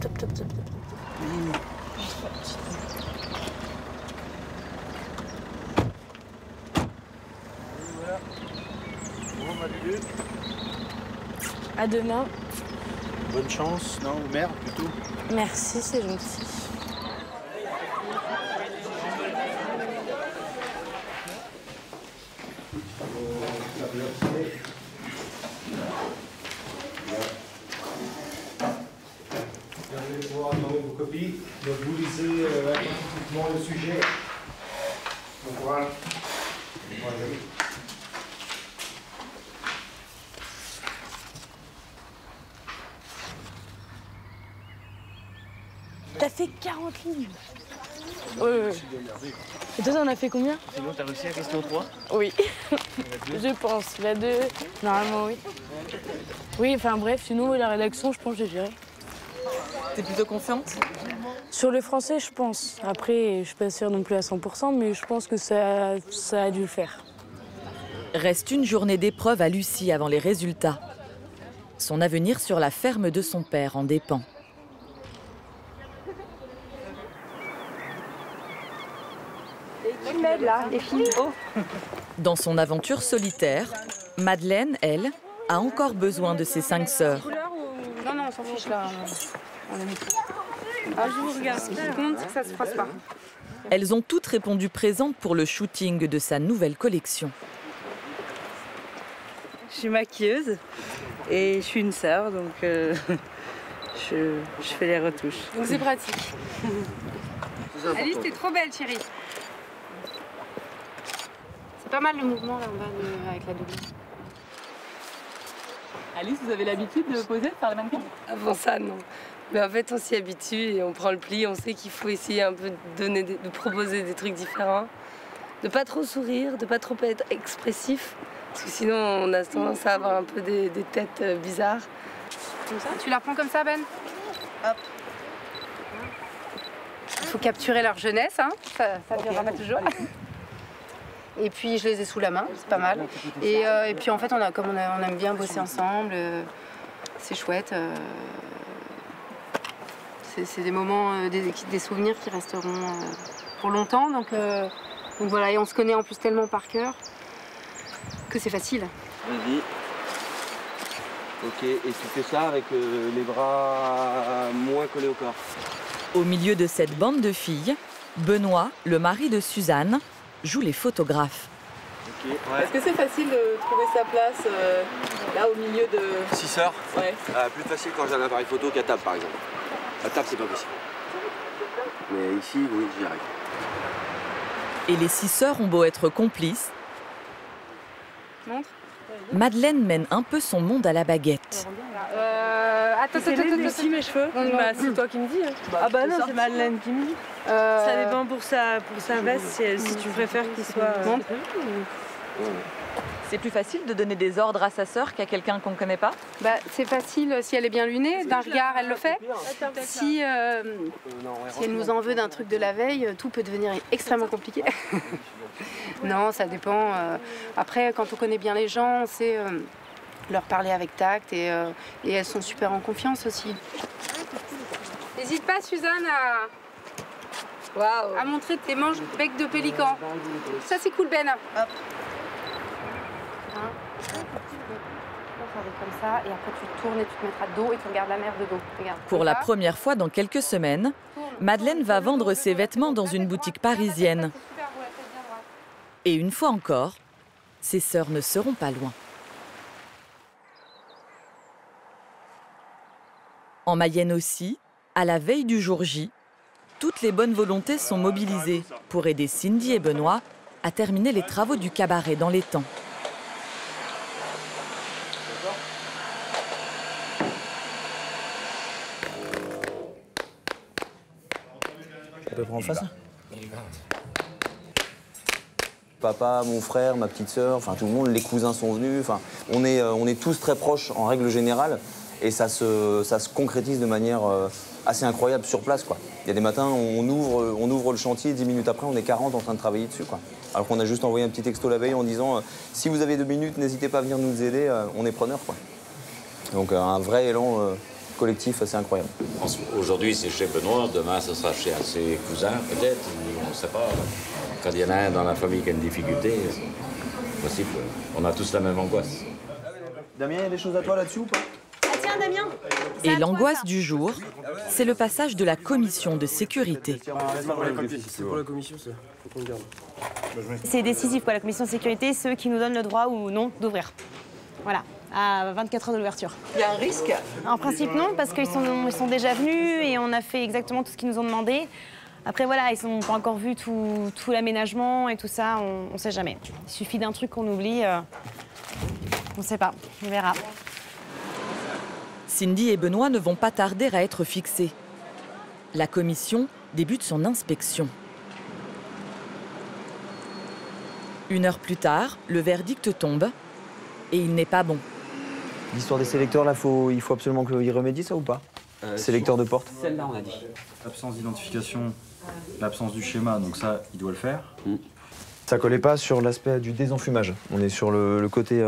Voilà. Bon, ma Lulu. À demain. Bonne chance, non, ou merde plutôt. Merci, c'est gentil. Vous allez pouvoir demander vos copies. Donc vous lisez attentivement le sujet. Donc voilà. T'as fait 40 lignes. Ouais. Et toi, t'en as fait combien? Sinon, t'as réussi à question 3? Oui. Je pense. La 2, normalement, oui. Oui, enfin bref, sinon, la rédaction, je pense que j'ai géré. T'es plutôt confiante? Sur le français, je pense. Après, je suis pas sûre non plus à 100%, mais je pense que ça a dû le faire. Reste une journée d'épreuve à Lucie avant les résultats. Son avenir sur la ferme de son père en dépend. Tu m'aides là, les filles. Oh. Dans son aventure solitaire, Madeleine, elle, a encore besoin de ses 5 sœurs. Non, non, on s'en fiche là. On a mis. Ah, je vous regarde. Ce qui compte, c'est que ça se froisse pas. Elles ont toutes répondu présentes pour le shooting de sa nouvelle collection. Je suis maquilleuse et je suis une sœur, donc je fais les retouches. Donc c'est pratique. Alice, t'es trop belle, chérie. C'est pas mal le mouvement là en bas avec la double. Alice, vous avez l'habitude de poser, de faire le mannequin? Avant ça, non. Mais en fait, on s'y habitue et on prend le pli. On sait qu'il faut essayer un peu de proposer des trucs différents. De pas trop sourire, de pas trop être expressif. Parce que sinon, on a tendance à avoir un peu des têtes bizarres. Comme ça? Tu la prends comme ça, Ben? Hop. Il faut capturer leur jeunesse, hein. Ça durera pas toujours. Et puis je les ai sous la main, c'est pas mal. Et puis en fait, on aime bien bosser ensemble, c'est chouette. C'est des moments, des souvenirs qui resteront pour longtemps. Donc voilà, et on se connaît en plus tellement par cœur que c'est facile. Vas-y. Ok, et tu fais ça avec les bras moins collés au corps. Au milieu de cette bande de filles, Benoît, le mari de Suzanne, joue les photographes. Okay, ouais. Est-ce que c'est facile de trouver sa place là au milieu de... 6 sœurs? Ouais. Plus facile quand j'ai un appareil photo qu'à table par exemple. À table c'est pas possible. Mais ici, oui, j'y arrive. Et les 6 sœurs ont beau être complices, Montre. Madeleine mène un peu son monde à la baguette. Attends, ici mes cheveux. Bah, c'est toi qui me dis. Hein. Ah bah non, c'est Madeleine qui me dit. Ça dépend pour sa veste si tu préfères qu'il soit. C'est plus facile de donner des ordres à sa sœur qu'à quelqu'un qu'on ne connaît pas? Bah, c'est facile si elle est bien lunée, d'un regard elle le fait. Si elle nous en veut d'un truc de la veille, tout peut devenir extrêmement compliqué. Non, ça dépend. Après, quand on connaît bien les gens, on sait leur parler avec tact et elles sont super en confiance aussi. N'hésite pas, Suzanne, à montrer tes manches bec de pélican. Ça, c'est cool, Ben. Hop. Comme ça, et après tu tournes et tu te mettras de dos et tu regardes la mer de dos. Regarde. Pour la première fois dans quelques semaines, Madeleine va vendre ses vêtements dans une boutique parisienne. Et une fois encore, ses sœurs ne seront pas loin. En Mayenne aussi, à la veille du jour J, toutes les bonnes volontés sont mobilisées pour aider Cindy et Benoît à terminer les travaux du cabaret dans les temps. On peut prendre en face? Papa, mon frère, ma petite sœur, enfin tout le monde, les cousins sont venus. Enfin, on est tous très proches en règle générale et ça se concrétise de manière assez incroyable sur place, quoi. Il y a des matins, on ouvre le chantier, 10 minutes après, on est 40 en train de travailler dessus, quoi. Alors qu'on a juste envoyé un petit texto la veille en disant si vous avez 2 minutes, n'hésitez pas à venir nous aider, on est preneurs, quoi. Donc un vrai élan collectif assez incroyable. Aujourd'hui, c'est chez Benoît, demain, ce sera chez ses cousins, peut-être, on ne sait pas. Quand il y en a un dans la famille qui a une difficulté, c'est possible. On a tous la même angoisse. Damien, il y a des choses à toi là-dessus ou pas? Ah tiens, Damien. Et l'angoisse du jour, c'est le passage de la commission de sécurité. C'est pour la commission, ça. Faut qu'on garde. C'est décisif pour la commission de sécurité, ceux qui nous donnent le droit ou non d'ouvrir. Voilà, à 24 heures de l'ouverture. Il y a un risque? En principe non, parce qu'ils sont déjà venus et on a fait exactement tout ce qu'ils nous ont demandé. Après voilà, ils n'ont pas encore vu tout l'aménagement et tout ça, on ne sait jamais. Il suffit d'un truc qu'on oublie, on ne sait pas, on verra. Cindy et Benoît ne vont pas tarder à être fixés. La commission débute son inspection. 1 heure plus tard, le verdict tombe et il n'est pas bon. L'histoire des sélecteurs, là, il faut absolument qu'ils remédient ça ou pas? Sélecteur de porte? Celle-là, on a dit. L'absence d'identification, l'absence du schéma, donc ça, il doit le faire. Ça collait pas sur l'aspect du désenfumage. On est sur le côté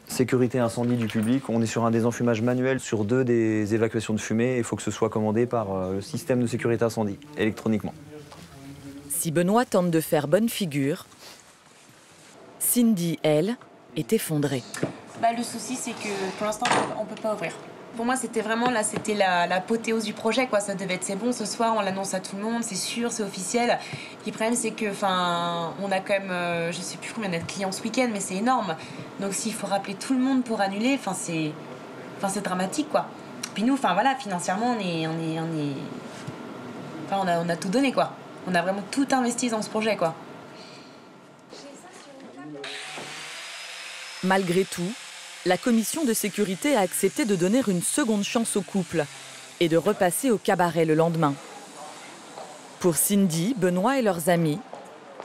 sécurité incendie du public. On est sur un désenfumage manuel sur 2 des évacuations de fumée. Il faut que ce soit commandé par le système de sécurité incendie, électroniquement. Si Benoît tente de faire bonne figure, Cindy, elle, est effondrée. Le souci, c'est que pour l'instant, on ne peut pas ouvrir. Pour moi, c'était vraiment là, c'était l'apothéose du projet, quoi. Ça devait être, c'est bon, ce soir, on l'annonce à tout le monde, c'est sûr, c'est officiel. Le problème, c'est que, on a quand même, je sais plus combien de clients ce week-end, mais c'est énorme. Donc, s'il faut rappeler tout le monde pour annuler, c'est dramatique, quoi. Puis nous, voilà, financièrement, on a tout donné, quoi. On a vraiment tout investi dans ce projet, quoi. Malgré tout, la commission de sécurité a accepté de donner une seconde chance au couple et de repasser au cabaret le lendemain. Pour Cindy, Benoît et leurs amis,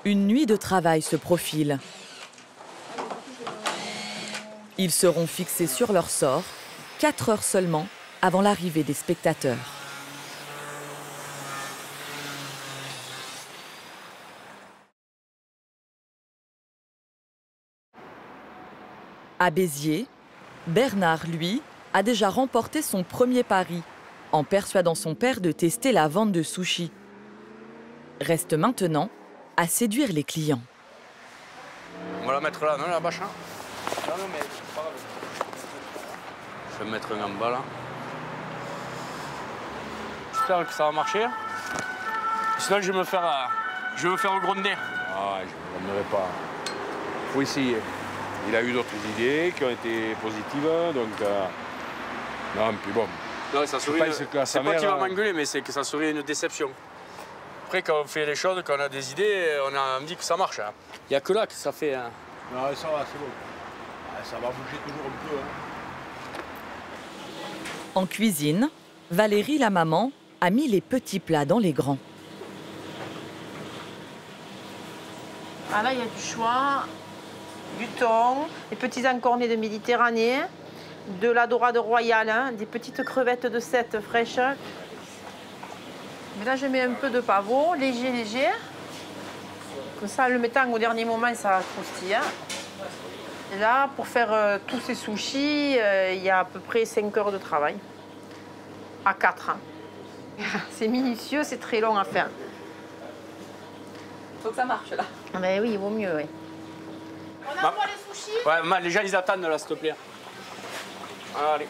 une nuit de travail se profile. Ils seront fixés sur leur sort 4 heures seulement avant l'arrivée des spectateurs. À Béziers, Bernard, lui, a déjà remporté son premier pari en persuadant son père de tester la vente de sushis. Reste maintenant à séduire les clients. On va la mettre là, non, la bâche, hein? Non, mais c'est pas grave. Je vais me mettre un en bas, là. J'espère que ça va marcher. Sinon, je vais me faire gronder. Ah, je ne gronderai pas. Il faut essayer. Il a eu d'autres idées qui ont été positives, donc... Non, puis bon... Non, ça serait... C'est pas qu'il va m'engueuler, mais c'est que ça serait une déception. Après, quand on fait les choses, quand on a des idées, on me dit que ça marche. Hein. Il n'y a que là que ça fait... Hein. Non, ça va, c'est bon. Ça va bouger toujours un peu. Hein. En cuisine, Valérie, la maman, a mis les petits plats dans les grands. Ah là, il y a du choix, du thon, des petits encornés de Méditerranée, de la dorade royale, hein, des petites crevettes de Sète fraîches. Mais là, je mets un peu de pavot, léger. Comme ça, le mettant au dernier moment, ça croustille. Hein. Et là, pour faire tous ces sushis, il y a à peu près 5 heures de travail. À 4. Hein. C'est minutieux, c'est très long à faire. Faut que ça marche, là. Ben oui, il vaut mieux, oui. On envoie les sushis. Ouais, les gens, ils attendent, là, s'il te plaît. Allez.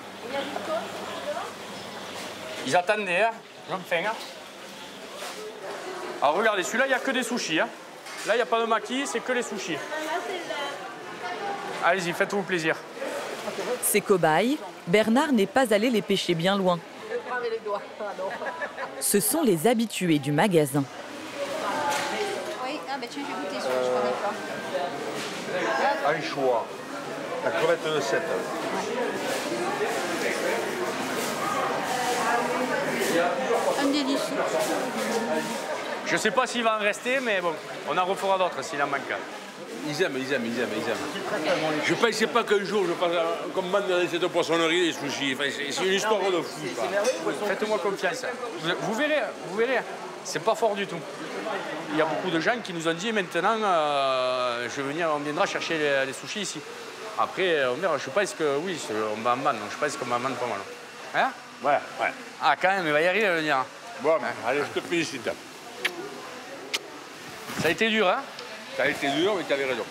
Ils attendent, hein. Enfin, hein. Alors, regardez, celui-là, il n'y a que des sushis. Hein. Là, il n'y a pas de maquis, c'est que les sushis. Allez-y, faites-vous plaisir. Ces cobayes, Bernard n'est pas allé les pêcher bien loin. Ce sont les habitués du magasin. Oui, ben tiens, j'ai goûté celui-là, je connais pas. Un choix. La crevette de Sète. Un délice. Je ne sais pas s'il va en rester, mais bon, on en refera d'autres s'il en manque. Ils aiment. Je ne pensais pas qu'un jour je fasse comme man dans cette poissonnerie des sushis. Enfin, c'est une histoire de fou. Faites-moi confiance. Vous verrez. C'est pas fort du tout. Il y a beaucoup de gens qui nous ont dit maintenant, on viendra chercher les sushis ici. Après, on verra. Je pense que oui, on va en vendre. Je pense qu'on va en vendre pas mal. Hein? Ouais. Ah, quand même, il va y arriver à venir. Bon, allez, je te félicite. Ça a été dur, hein? Ça a été dur, mais tu avais raison.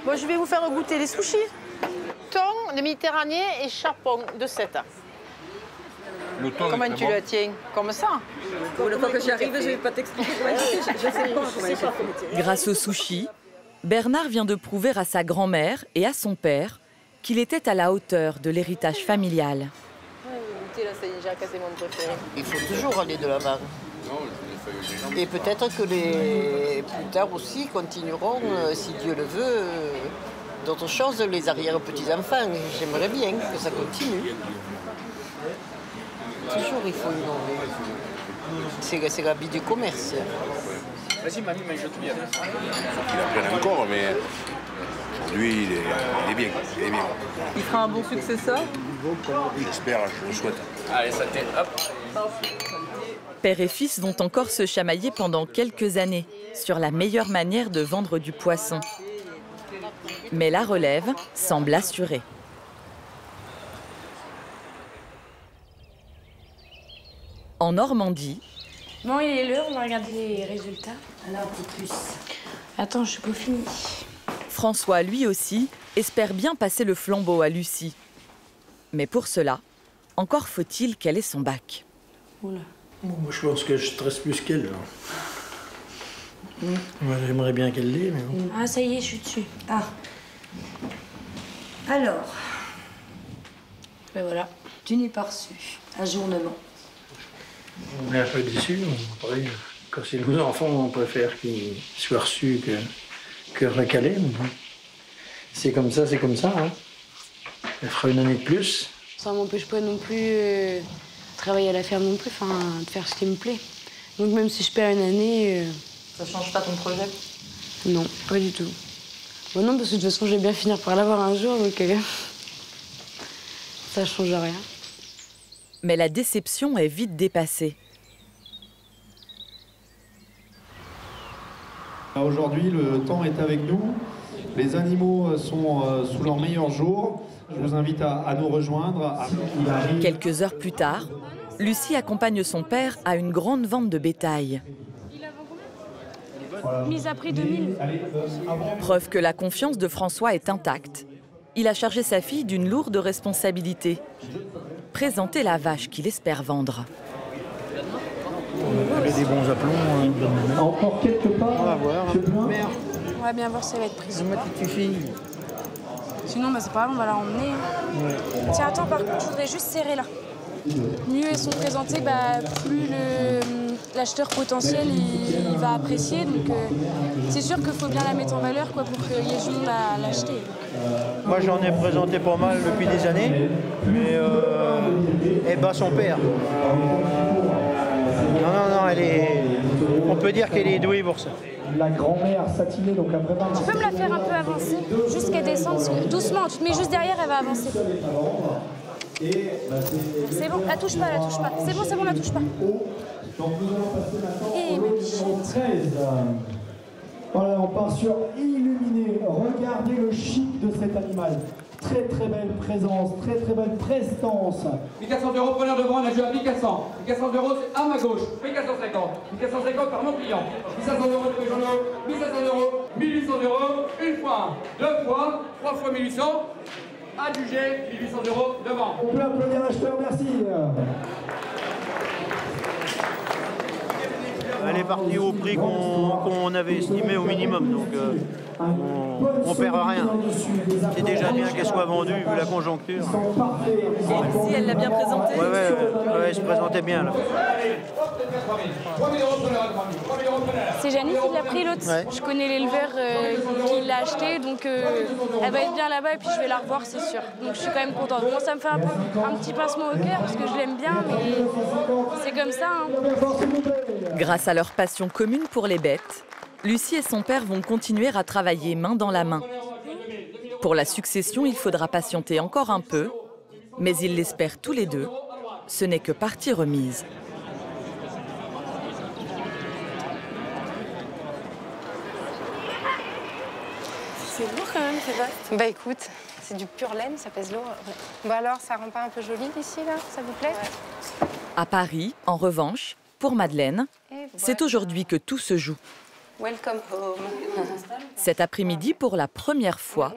Bon, je vais vous faire goûter les sushis. Thon de Méditerranée et chapon de Sète. Comment tu le tiens? Comme ça? Pour le temps que j'y arrive, je ne vais pas t'expliquer comment je sais pas. Grâce au sushi, Bernard vient de prouver à sa grand-mère et à son père qu'il était à la hauteur de l'héritage familial. Il faut toujours aller de l'avant. Et peut-être que plus tard aussi continueront, si Dieu le veut, d'autres choses, les arrière-petits-enfants. J'aimerais bien que ça continue. Toujours, il faut innover. C'est la vie du commerce. Vas-y, mamie, mais je te bien. Il apprenne encore, mais aujourd'hui, il est bien. Il fera un bon successeur? J'espère, je le souhaite. Allez, ça t'est, hop. Père et fils vont encore se chamailler pendant quelques années sur la meilleure manière de vendre du poisson. Mais la relève semble assurée. En Normandie, Bon, il est l'heure, on va regarder les résultats. Alors, plus. Attends, je suis pas finie. François, lui aussi, espère bien passer le flambeau à Lucie. Mais pour cela, encore faut-il qu'elle ait son bac. Oula. Bon, moi, je pense que je stresse plus qu'elle. Moi, j'aimerais bien qu'elle l'ait, mais bon. Ah, ça y est, je suis dessus. Ah. Alors. Ben voilà. Tu n'es pas reçu. Ajournement. On est un peu déçus. Après, quand c'est nos enfants, on préfère qu'ils soient reçus que recalés. C'est comme ça, c'est comme ça. Hein. Elle fera une année de plus. Ça m'empêche pas non plus de travailler à la ferme non plus, enfin, de faire ce qui me plaît. Donc même si je perds une année... Ça change pas ton projet? Non, pas du tout. Bon, non, parce que de toute façon, je vais bien finir par l'avoir un jour, donc ça change rien. Mais la déception est vite dépassée. Aujourd'hui, le temps est avec nous. Les animaux sont sous leur meilleur jour. Je vous invite à nous rejoindre. Quelques heures plus tard, Lucie accompagne son père à une grande vente de bétail. Mise à prix 2000. Preuve que la confiance de François est intacte. Il a chargé sa fille d'une lourde responsabilité. Présenter la vache qu'il espère vendre. On avait des bons aplombs. Encore quelques pas. On va voir. On va bien voir si elle va être prise. Sinon, bah, c'est pas grave, on va la emmener. Ouais. Tiens, attends, par contre, je voudrais juste serrer là. Mieux elles sont présentées, bah, plus l'acheteur potentiel il va apprécier. Donc c'est sûr qu'il faut bien la mettre en valeur quoi, pour qu'il y ait du monde à l'acheter. Moi j'en ai présenté pas mal depuis des années, mais elle bat son père. Non, elle est... on peut dire qu'elle est douée pour ça. La grand-mère satinée, donc la vraie. Tu peux me la faire un peu avancer, juste qu'elle descende doucement. Tu te mets juste derrière, elle va avancer. C'est bon, la touche pas, la touche pas. C'est bon, la touche pas. Et ma bichette. Voilà, on part sur illuminé. Regardez le chic de cet animal. Très très belle présence, très très belle prestance. 1400 €, preneur de bras, on a joué à 1400. 1400 €, c'est à ma gauche. 1450. 1450 par mon client. 1500 € de mes journaux. 1500 €, 1800 €, une fois, deux fois, trois fois 1800. Adjugé, 1800 € devant. On peut applaudir l'acheteur, merci. Elle est partie au prix qu'on avait estimé au minimum, donc on perd rien. C'est déjà bien qu'elle soit vendue vu la conjoncture. Si elle l'a bien présentée. Ouais, elle se présentait bien là. C'est Janice qui l'a pris l'autre. Ouais. Je connais l'éleveur qui l'a acheté, donc elle va être bien là-bas et puis je vais la revoir, c'est sûr. Donc je suis quand même contente. Bon, ça me fait un petit pincement au cœur parce que je l'aime bien, mais c'est comme ça. Hein. Grâce à leur passion commune pour les bêtes, Lucie et son père vont continuer à travailler main dans la main. Pour la succession, il faudra patienter encore un peu, mais ils l'espèrent tous les deux. Ce n'est que partie remise. C'est lourd quand même, c'est vaste. Bah écoute, c'est du pur laine, ça pèse lourd. Bah alors, ça rend pas un peu joli ici, là? Ça vous plaît? À Paris, en revanche, pour Madeleine, c'est aujourd'hui que tout se joue. Welcome home. Cet après-midi, pour la première fois,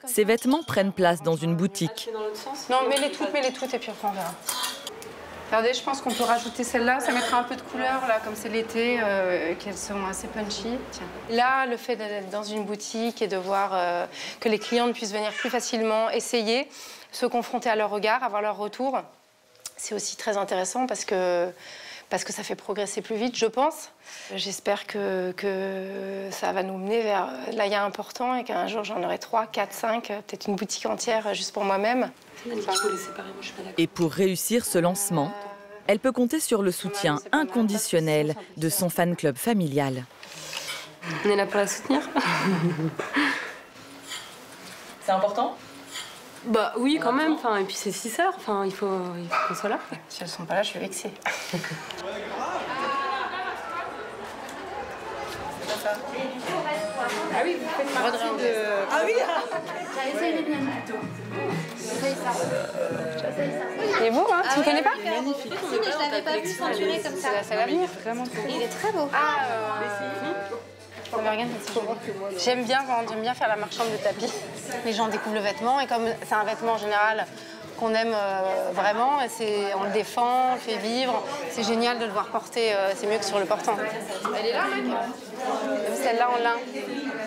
ses vêtements prennent place dans une boutique. Non, mets-les toutes et puis après on verra. Regardez, je pense qu'on peut rajouter celle-là, ça mettra un peu de couleur, là, comme c'est l'été, qu'elles sont assez punchy. Tiens. Là, le fait d'être dans une boutique et de voir que les clientes puissent venir plus facilement essayer, se confronter à leur regard, avoir leur retour, c'est aussi très intéressant parce que ça fait progresser plus vite, je pense. J'espère que ça va nous mener vers l'AIA important et qu'un jour, j'en aurai 3, 4, 5, peut-être une boutique entière juste pour moi-même. Et pour réussir ce lancement, elle peut compter sur le soutien inconditionnel de son fan club familial. On est là pour la soutenir. C'est important? Bah oui, quand même. Enfin, et puis c'est 6 sœurs. Enfin, il faut qu'on soit là. Si elles sont pas là, je suis vexée. ça. Ah oui, vous faites partie de... Ah oui. J'essaye les miennes plutôt. J'essaye ça. Il est beau, hein? Tu ne connais pas? Si, mais je l'avais pas vu ceinturé comme ça. C'est l'avenir. Il est très beau. J'aime bien faire la marchande de tapis. Les gens découvrent le vêtement et comme c'est un vêtement en général qu'on aime vraiment, on le défend, on le fait vivre. C'est génial de le voir porter, c'est mieux que sur le portant. Elle est là, mec? Même celle-là en lin.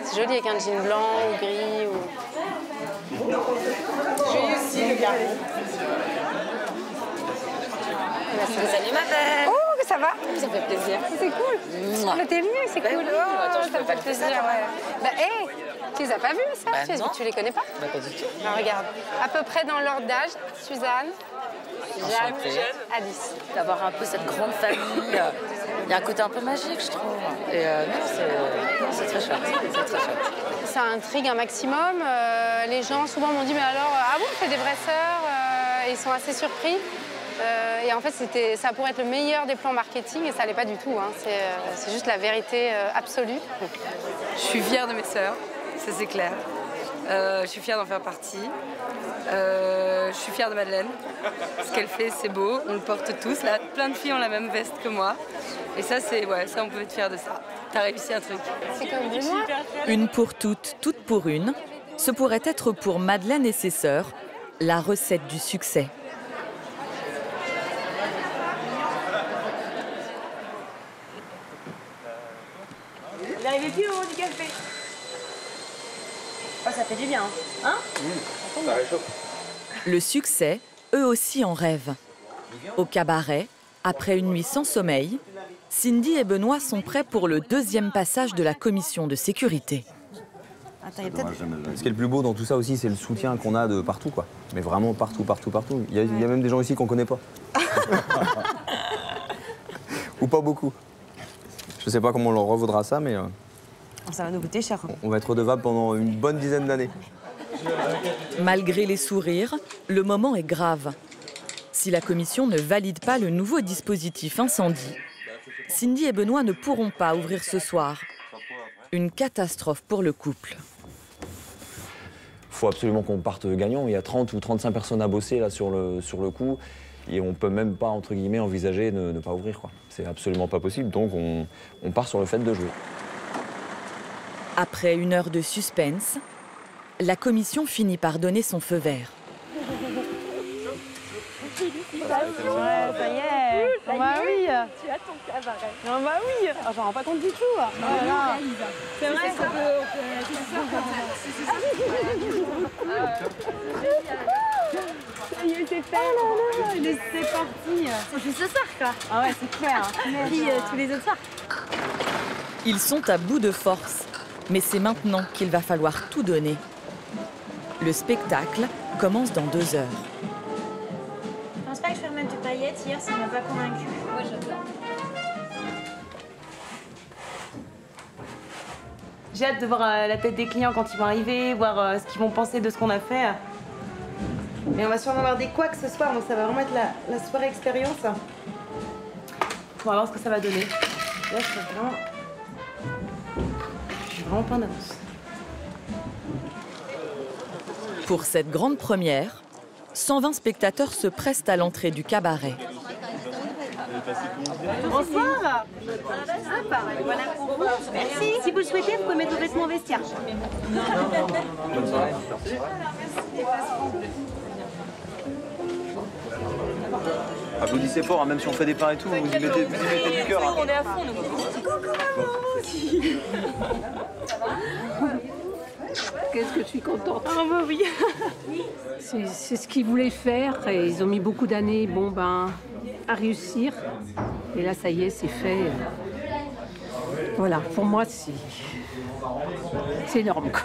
C'est joli avec un jean blanc ou gris. Joli aussi, le gars. Salut ma belle. Oh, ça va? Ça fait plaisir. C'est cool. T'es venue, c'est cool. Attends, je ça me fait plaisir, ouais. Bah, hé, tu les as pas vus, ça? Tu les connais pas? Bah, pas du tout. Alors, regarde, à peu près dans l'ordre d'âge, Suzanne, Jeanne, Alice. D'avoir un peu cette grande famille, il y a un côté un peu magique, je trouve. Et non, c'est très chouette. C'est très chouette. Ça intrigue un maximum. Les gens souvent m'ont dit, mais alors, ah bon, c'est des vraies sœurs? Ils sont assez surpris. Et en fait, ça pourrait être le meilleur des plans marketing et ça l'est pas du tout. Hein. C'est juste la vérité absolue. Je suis fière de mes sœurs, ça c'est clair. Je suis fière d'en faire partie. Je suis fière de Madeleine. Ce qu'elle fait, c'est beau. On le porte tous. Là, plein de filles ont la même veste que moi. Et ça, ça, on peut être fier de ça. T'as réussi un truc. C'est comme moi. Une pour toutes, toutes pour une. Ce pourrait être pour Madeleine et ses sœurs la recette du succès. Vous arrivez plus au haut du café. Oh, ça fait du bien, hein? Ça réchauffe. Le succès, eux aussi en rêvent. Au cabaret, après une nuit sans sommeil, Cindy et Benoît sont prêts pour le deuxième passage de la commission de sécurité. Ce qui est le plus beau dans tout ça aussi, c'est le soutien qu'on a de partout, quoi. Mais vraiment partout, partout, partout. Il y a même des gens ici qu'on connaît pas. Ou pas beaucoup. Je sais pas comment on leur revaudra ça, mais Ça va nous coûter cher. On va être redevable pendant une bonne dizaine d'années. Malgré les sourires, le moment est grave. Si la commission ne valide pas le nouveau dispositif incendie, Cindy et Benoît ne pourront pas ouvrir ce soir. Une catastrophe pour le couple. Il faut absolument qu'on parte gagnant. Il y a 30 ou 35 personnes à bosser là, sur le coup. Et on ne peut même pas, entre guillemets, envisager de ne pas ouvrir, quoi. C'est absolument pas possible. Donc on part sur le fait de jouer. Après une heure de suspense, la commission finit par donner son feu vert. Ouais, ça y est. Oh bah oui. Tu as ton cabaret. Oh bah oui. Oh, j'en rends pas compte du tout. C'est vrai, ça C'est fait. C'est parti. C'est juste ce soir, quoi. Ah ouais, c'est clair. Puis tous les autres soirs. Ils sont à bout de force, mais c'est maintenant qu'il va falloir tout donner. Le spectacle commence dans 2 heures. Je pense pas que je vais remettre de paillettes hier, ça m'a pas convaincu. Moi, j'adore. J'ai hâte de voir la tête des clients quand ils vont arriver, voir ce qu'ils vont penser de ce qu'on a fait. Mais on va sûrement avoir des couacs ce soir, donc ça va vraiment être la soirée expérience. On va voir ce que ça va donner. Là, je suis vraiment plein d'avance. Pour cette grande première, 120 spectateurs se pressent à l'entrée du cabaret. Bonsoir. Voilà pour vous. Merci. Si vous le souhaitez, vous pouvez mettre vos vêtements vestiaires. Bonne soirée. Applaudissez fort, hein, même si on fait des pains et tout, vous y mettez du cœur. Hein. On est à fond, nous. Coucou maman. Qu'est-ce que je suis contente. Ah bah oui. C'est ce qu'ils voulaient faire et ils ont mis beaucoup d'années à réussir. Et là, ça y est, c'est fait. Voilà, pour moi, c'est énorme, quoi.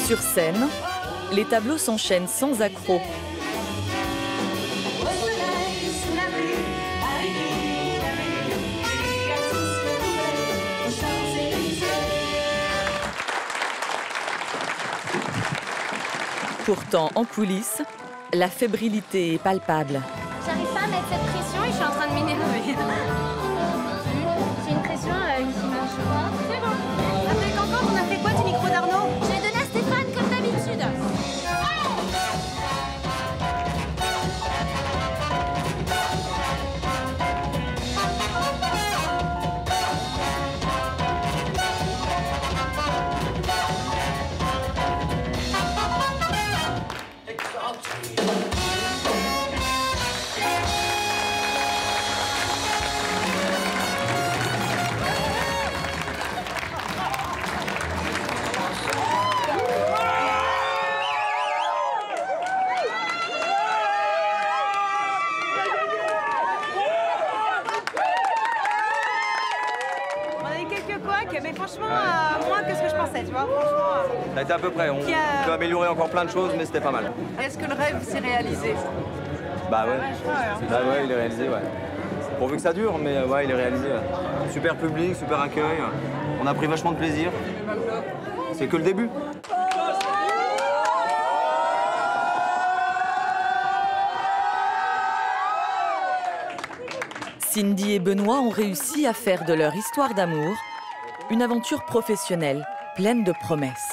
Sur scène, les tableaux s'enchaînent sans accroc. Pourtant, en coulisses, la fébrilité est palpable. J'arrive pas à mettre cette pression et je suis en train de m'énerver. J'ai une pression qui marche pas. C'est bon. Après encore, on a fait quoi du micro d'Arnaud? Je l'ai donné à Stéphane comme d'habitude. On a eu quelques couacs, mais franchement, moins que ce que je pensais, tu vois. Franchement. Ça a été à peu près. On peut améliorer encore plein de choses, mais c'était pas mal. Est-ce que le rêve s'est réalisé? Bah ouais. Bah ouais, il est réalisé, ouais. Pourvu que ça dure, mais ouais, il est réalisé. Ouais. Super public, super accueil. On a pris vachement de plaisir. C'est que le début. Cindy et Benoît ont réussi à faire de leur histoire d'amour une aventure professionnelle pleine de promesses.